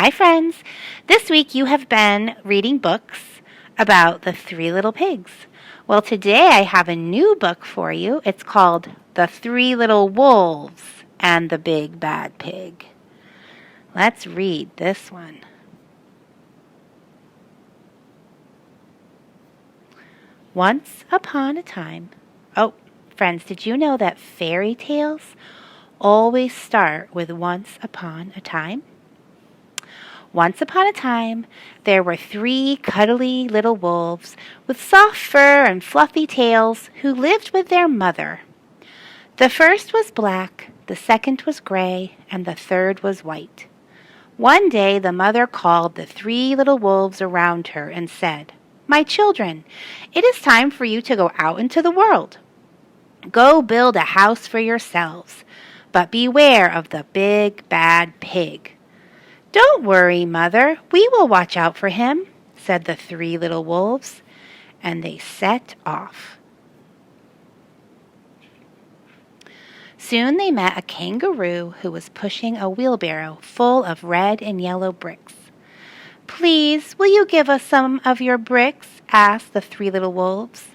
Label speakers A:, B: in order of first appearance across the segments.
A: Hi, friends. This week you have been reading books about the Three Little Pigs. Well, today I have a new book for you. It's called The Three Little Wolves and the Big Bad Pig. Let's read this one. Once upon a time. Oh, friends, did you know that fairy tales always start with once upon a time? Once upon a time, there were 3 cuddly little wolves with soft fur and fluffy tails who lived with their mother. The first was black, the second was gray, and the third was white. One day the mother called the 3 little wolves around her and said, "My children, it is time for you to go out into the world. Go build a house for yourselves, but beware of the big bad pig." "Don't worry, Mother, we will watch out for him," said the 3 little wolves, and they set off. Soon they met a kangaroo who was pushing a wheelbarrow full of red and yellow bricks. "Please, will you give us some of your bricks?" asked the 3 little wolves.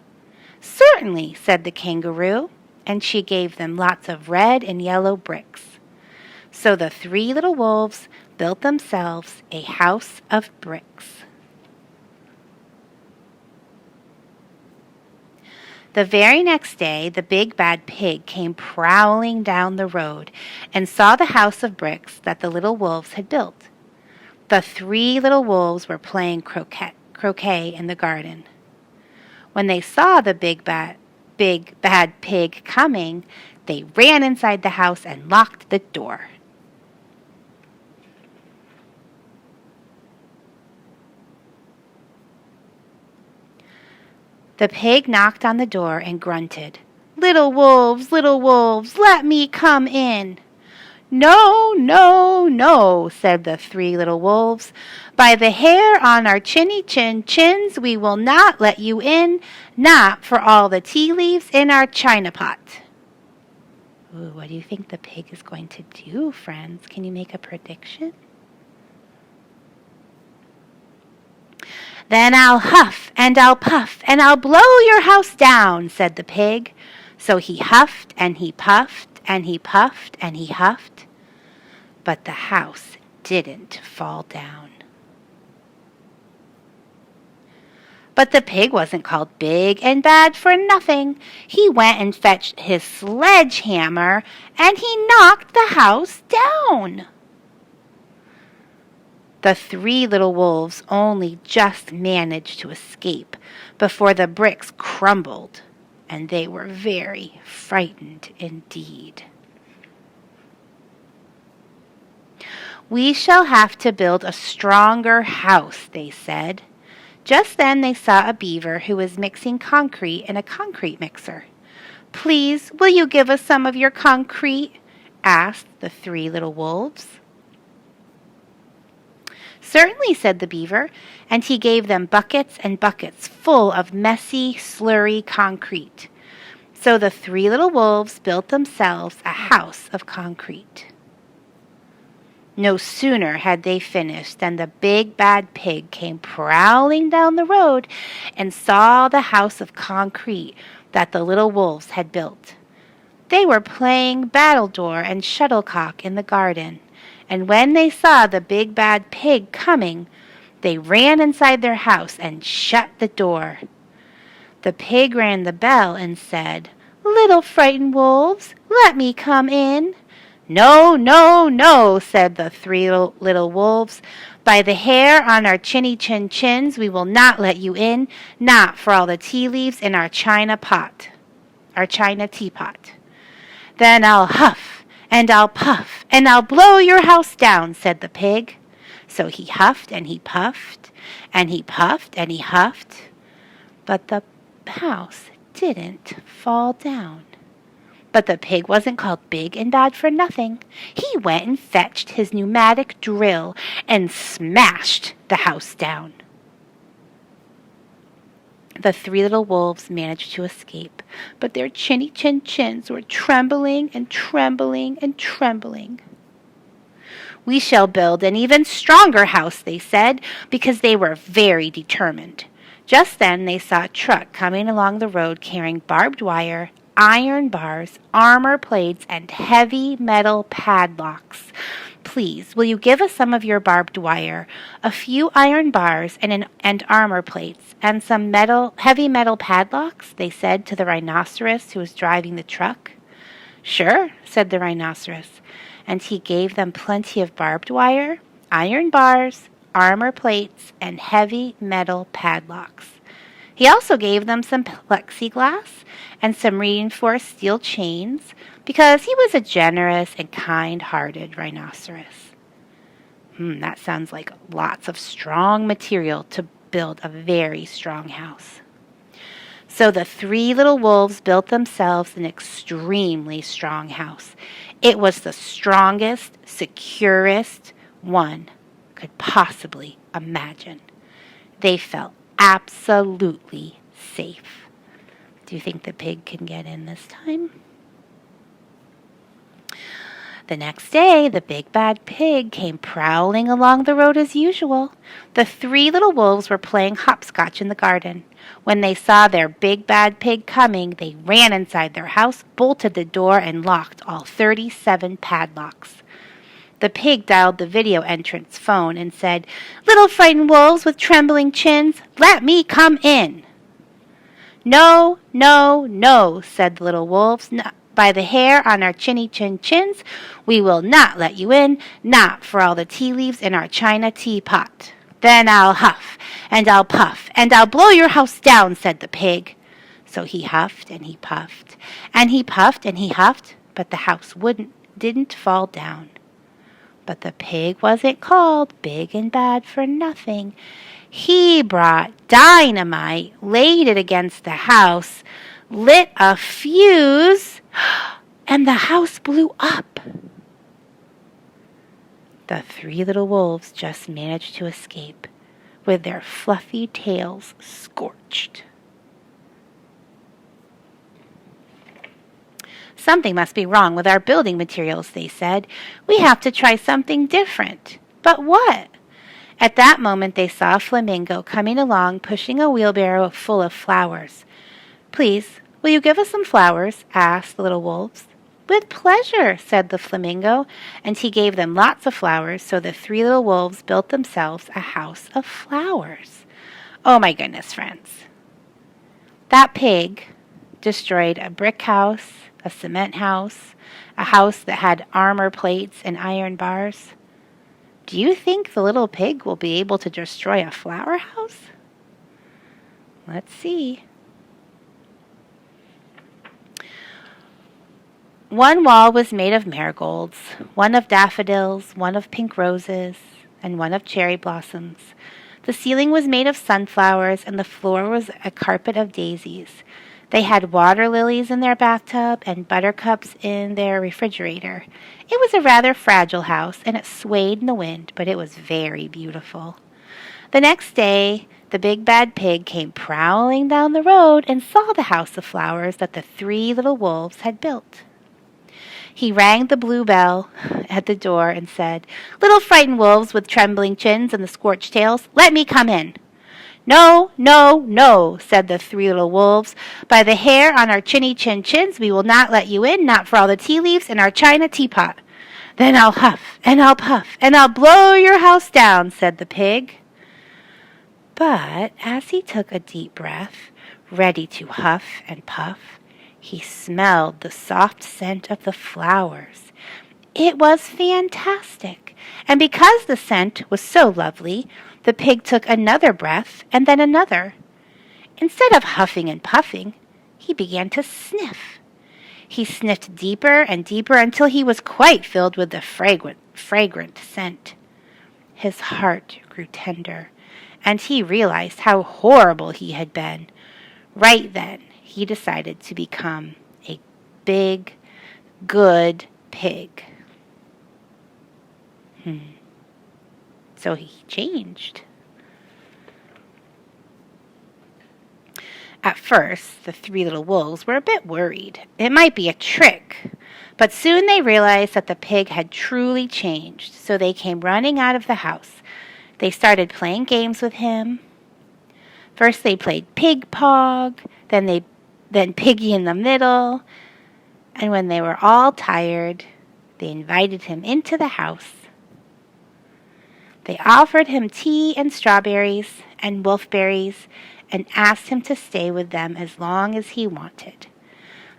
A: "Certainly," said the kangaroo, and she gave them lots of red and yellow bricks. So the 3 little wolves built themselves a house of bricks. The very next day, the big bad pig came prowling down the road and saw the house of bricks that the little wolves had built. The 3 little wolves were playing croquet in the garden. When they saw the big bad pig coming, they ran inside the house and locked the door. The pig knocked on the door and grunted, little wolves, let me come in." "No, no, no," said the 3 little wolves. "By the hair on our chins, we will not let you in, not for all the tea leaves in our china pot." Ooh, what do you think the pig is going to do, friends? Can you make a prediction? "Then I'll huff and I'll puff and I'll blow your house down," said the pig. So he huffed and he puffed and he puffed and he huffed, but the house didn't fall down. But the pig wasn't called big and bad for nothing. He went and fetched his sledgehammer and he knocked the house down. The 3 little wolves only just managed to escape before the bricks crumbled, and they were very frightened indeed. "We shall have to build a stronger house," they said. Just then they saw a beaver who was mixing concrete in a concrete mixer. "Please, will you give us some of your concrete?" asked the 3 little wolves. "Certainly," said the beaver, and he gave them buckets and buckets full of messy, slurry concrete. So the 3 little wolves built themselves a house of concrete. No sooner had they finished than the big bad pig came prowling down the road and saw the house of concrete that the little wolves had built. They were playing battledore and shuttlecock in the garden, and when they saw the big bad pig coming, they ran inside their house and shut the door. The pig rang the bell and said, "Little frightened wolves, let me come in." "No, no, no," said the 3 little wolves. "By the hair on our chins, we will not let you in, not for all the tea leaves in our china teapot." "Then I'll huff and I'll puff and I'll blow your house down," said the pig. So he huffed and he puffed and he puffed and he huffed, but the house didn't fall down. But the pig wasn't called big and bad for nothing. He went and fetched his pneumatic drill and smashed the house down. The 3 little wolves managed to escape, but their chins were trembling and trembling and trembling. "We shall build an even stronger house," they said, because they were very determined. Just then they saw a truck coming along the road carrying barbed wire, iron bars, armor plates, and heavy metal padlocks. "Please, will you give us some of your barbed wire, a few iron bars and armor plates, and some heavy metal padlocks?" they said to the rhinoceros who was driving the truck. "Sure," said the rhinoceros, and he gave them plenty of barbed wire, iron bars, armor plates, and heavy metal padlocks. He also gave them some plexiglass and some reinforced steel chains because he was a generous and kind-hearted rhinoceros. That sounds like lots of strong material to build a very strong house. So the 3 little wolves built themselves an extremely strong house. It was the strongest, securest one could possibly imagine. They felt absolutely safe. Do you think the pig can get in this time? The next day, the big bad pig came prowling along the road as usual. The 3 little wolves were playing hopscotch in the garden. When they saw their big bad pig coming, they ran inside their house, bolted the door, and locked all 37 padlocks. The pig dialed the video entrance phone and said, "Little frightened wolves with trembling chins, let me come in." "No, no, no," said the little wolves. "By the hair on our chinny chin chins, we will not let you in, not for all the tea leaves in our china teapot." "Then I'll huff, and I'll puff, and I'll blow your house down," said the pig. So he huffed and he puffed, and he puffed and he huffed, but the house didn't fall down. But the pig wasn't called big and bad for nothing. He brought dynamite, laid it against the house, lit a fuse, and the house blew up. The 3 little wolves just managed to escape, with their fluffy tails scorched. "Something must be wrong with our building materials," they said. "We have to try something different." But what? At that moment they saw a flamingo coming along, pushing a wheelbarrow full of flowers. "Please, will you give us some flowers?" asked the little wolves. "With pleasure," said the flamingo, and he gave them lots of flowers, so the 3 little wolves built themselves a house of flowers. Oh my goodness, friends. That pig destroyed a brick house, a cement house, a house that had armor plates and iron bars. Do you think the little pig will be able to destroy a flower house? Let's see. One wall was made of marigolds, one of daffodils, one of pink roses, and one of cherry blossoms. The ceiling was made of sunflowers, and the floor was a carpet of daisies. They had water lilies in their bathtub and buttercups in their refrigerator. It was a rather fragile house, and it swayed in the wind, but it was very beautiful. The next day, the big bad pig came prowling down the road and saw the house of flowers that the 3 little wolves had built. He rang the blue bell at the door and said, "Little frightened wolves with trembling chins and the scorched tails, let me come in." "No, no, no," said the 3 little wolves. "By the hair on our chinny chin chins, we will not let you in, not for all the tea leaves in our china teapot." "Then I'll huff, and I'll puff, and I'll blow your house down," said the pig. But as he took a deep breath, ready to huff and puff, he smelled the soft scent of the flowers. It was fantastic, and because the scent was so lovely, the pig took another breath and then another. Instead of huffing and puffing, he began to sniff. He sniffed deeper and deeper until he was quite filled with the fragrant scent. His heart grew tender, and he realized how horrible he had been. Right then, he decided to become a big, good pig. So he changed. At first, the three little wolves were a bit worried. It might be a trick. But soon they realized that the pig had truly changed, so they came running out of the house. They started playing games with him. First they played pig pog, then piggy in the middle, and when they were all tired, they invited him into the house. They offered him tea and strawberries and wolfberries and asked him to stay with them as long as he wanted.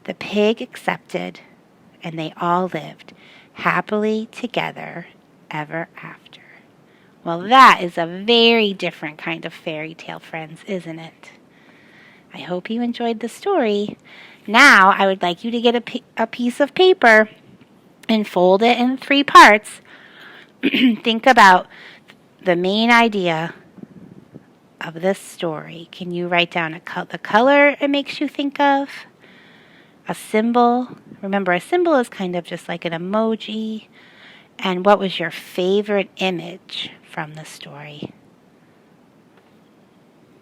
A: The pig accepted, and they all lived happily together ever after. Well, that is a very different kind of fairy tale, friends, isn't it? I hope you enjoyed the story. Now, I would like you to get a piece of paper and fold it in 3 parts. Think about the main idea of this story. Can you write down the color it makes you think of? A symbol. Remember, a symbol is kind of just like an emoji. And what was your favorite image from the story?